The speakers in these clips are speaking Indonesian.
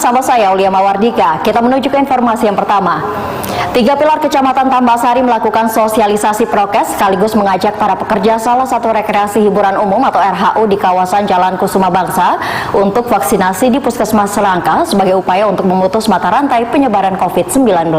Sama saya Aulia Mawardika, kita menuju ke informasi yang pertama. 3 pilar Kecamatan Tambasari melakukan sosialisasi prokes sekaligus mengajak para pekerja salah satu rekreasi hiburan umum atau RHU di kawasan Jalan Kusuma Bangsa untuk vaksinasi di Puskesmas Selangka sebagai upaya untuk memutus mata rantai penyebaran COVID-19.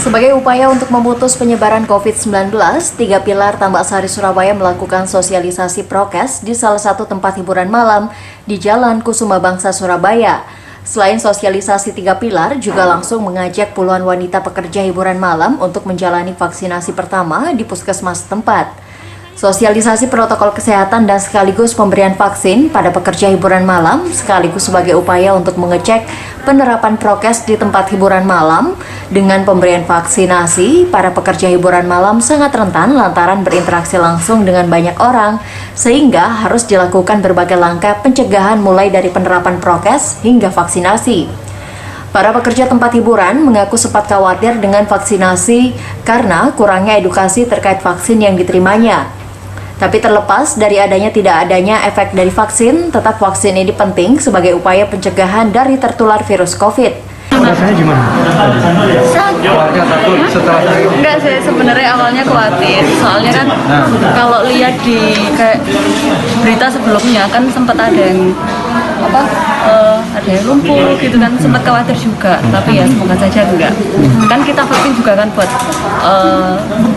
Sebagai upaya untuk memutus penyebaran COVID-19, 3 pilar Tambasari Surabaya melakukan sosialisasi prokes di salah satu tempat hiburan malam di Jalan Kusuma Bangsa, Surabaya. Selain sosialisasi 3 pilar, juga langsung mengajak puluhan wanita pekerja hiburan malam untuk menjalani vaksinasi pertama di puskesmas tempat. Sosialisasi protokol kesehatan dan sekaligus pemberian vaksin pada pekerja hiburan malam sekaligus sebagai upaya untuk mengecek penerapan prokes di tempat hiburan malam. Dengan pemberian vaksinasi, para pekerja hiburan malam sangat rentan lantaran berinteraksi langsung dengan banyak orang, sehingga harus dilakukan berbagai langkah pencegahan mulai dari penerapan prokes hingga vaksinasi. Para pekerja tempat hiburan mengaku sempat khawatir dengan vaksinasi karena kurangnya edukasi terkait vaksin yang diterimanya. Tapi terlepas dari tidak adanya efek dari vaksin, tetap vaksin ini penting sebagai upaya pencegahan dari tertular virus COVID. Rasanya gimana? Keluarga takut setelah enggak sih, sebenarnya awalnya khawatir. Soalnya kan kalau lihat di kayak berita sebelumnya kan sempat ada yang ada yang lumpuh gitu kan, sempat khawatir juga. Tapi ya semoga saja enggak. Kan kita vaksin juga kan buat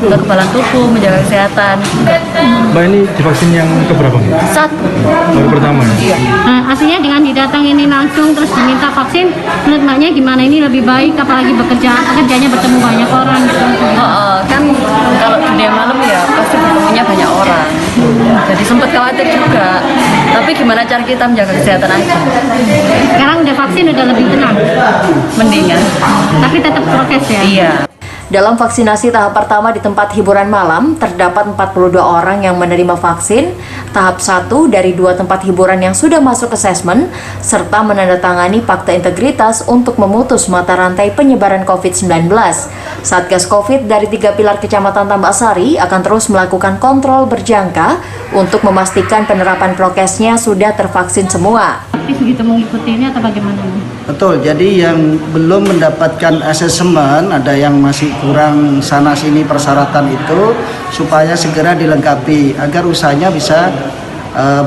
kekebalan tubuh, menjaga kesehatan. Mbak ini divaksin yang keberapa? Satu. Baru pertama ya? Iya. Artinya dengan didatang ini langsung terus diminta vaksin, menurut Mbaknya gimana, ini lebih baik apalagi pekerjanya bertemu banyak orang gitu? Kan kalau dunia malam ya pasti bertemunya banyak orang. Jadi sempat khawatir juga. Tapi gimana cara kita menjaga kesehatan aja? Sekarang udah vaksin udah lebih tenang, Mendingan. tapi tetap prokes ya? Iya. Dalam vaksinasi tahap pertama di tempat hiburan malam, terdapat 42 orang yang menerima vaksin. Tahap 1 dari 2 tempat hiburan yang sudah masuk asesmen, serta menandatangani fakta integritas untuk memutus mata rantai penyebaran COVID-19. Satgas COVID dari 3 pilar Kecamatan Tambasari akan terus melakukan kontrol berjangka untuk memastikan penerapan prokesnya sudah tervaksin semua. Aktif begitu mengikuti ini atau bagaimana? Betul, jadi yang belum mendapatkan asesmen, ada yang masih kurang sana sini persyaratan itu, supaya segera dilengkapi agar usahanya bisa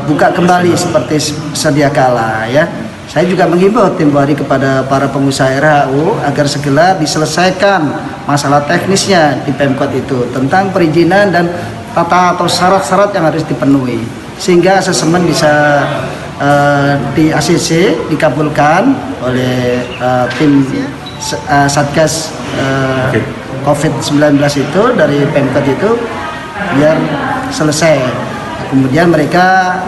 buka kembali seperti sedia kala ya. Saya juga menghimbau tempo hari kepada para pengusaha RHU agar segera diselesaikan masalah teknisnya di Pemkot itu tentang perizinan dan tata atau syarat-syarat yang harus dipenuhi, sehingga asesmen bisa di ACC dikabulkan oleh tim Satgas COVID-19 itu dari Pemkot itu biar selesai. Kemudian mereka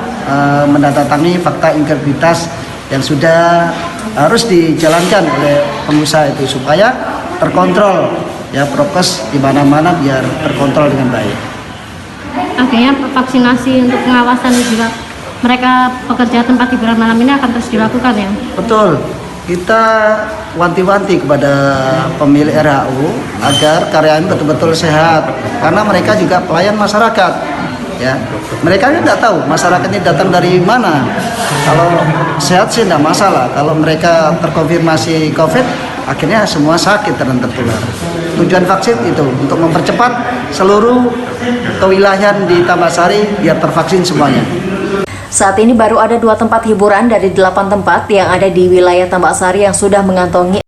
menandatangani fakta integritas yang sudah harus dijalankan oleh pengusaha itu supaya terkontrol ya, prokes di mana-mana biar terkontrol dengan baik. Akhirnya vaksinasi untuk pengawasan juga mereka pekerja tempat hiburan malam ini akan terus dilakukan ya? Betul, kita wanti-wanti kepada pemilik RHU agar karyawan betul-betul sehat, karena mereka juga pelayan masyarakat ya. Mereka kan tidak tahu masyarakatnya datang dari mana. Kalau sehat sih tidak masalah, kalau mereka terkonfirmasi COVID akhirnya semua sakit dan tertular. Tujuan vaksin itu untuk mempercepat seluruh kewilayahan di Tambasari biar tervaksin semuanya. Saat ini baru ada 2 tempat hiburan dari 8 tempat yang ada di wilayah Tambasari yang sudah mengantongi